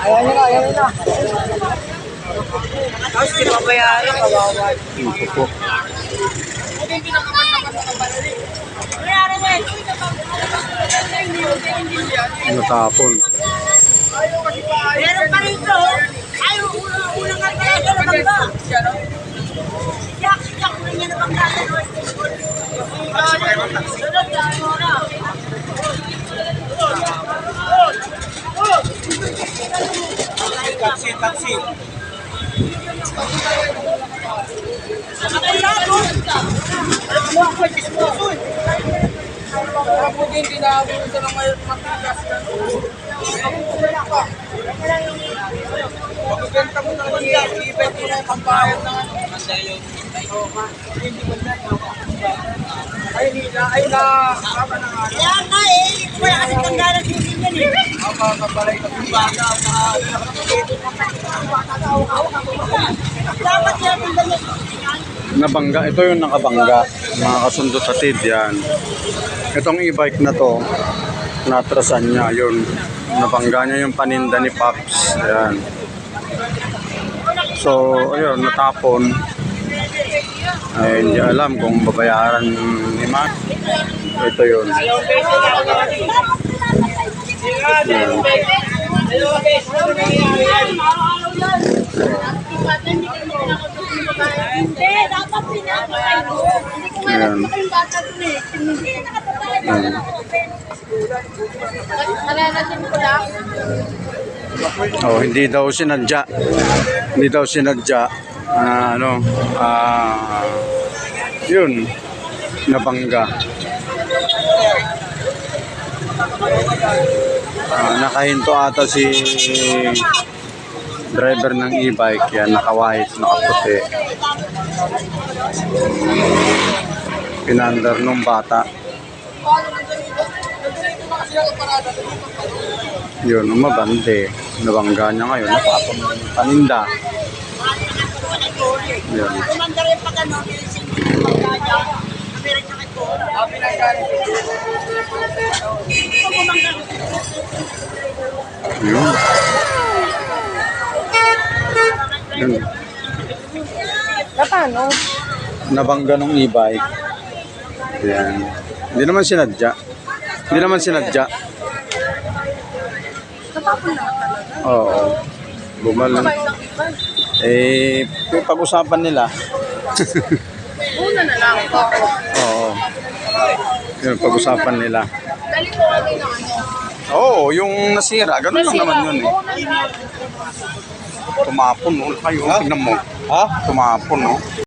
Ayan na. Tapos pinabayaran, kawawa. Ito po. Natapon. Meron pa rito. Ay, unang nga pala ito na bangga. Siyak mo rin yan na bangga. Sunod na, ano na. Taxi. Para po din dinawin ito ng matigas na. Pag-ibenta mo ng banda, i-event mo na yung pambayad ng ano. Ay na, kama na nga. Kaya nga wala kasi tanggalan din yan kabalay ka yung bata. Dapat yan yung dala. Nabangga. Ito yung nakabangga. Mga kasundo tatid yan. Itong e-bike na to, natrasan niya. Yun. Nabangga niya yung paninda ni Pops. Ayan. So, ayun, natapon. Ay, hindi alam kung babayaran ni Mac. Ito yun. Hindi, dapat pinapatay ko. Hindi ko nga nakapatay yung bata dun eh. Hindi nakapatay yung bata ko. Nalalasin ko lang. Oh, hindi daw sinadya. Hindi daw sinadya. Yun. Nabangga. Nakahinto ata si driver ng e-bike. Yan, naka-white, nakaputi. Pinandar nung bata. Yun, umabante. Nabangga niya ngayon. Napapang paninda. Yun. Yun. Yun. Paano? Nabangga nung e-bike. Yan. Hindi naman sinadya. Oo. Bumalan. Pag-usapan nila. Una na lang ito. Oo. Yun, pag-usapan nila. Dali ko kami ng ano. Oo, yung nasira. Ganun lang naman yun eh. Tumapon, no? Kayo, tingnan mo. Ha? Tumapon, no?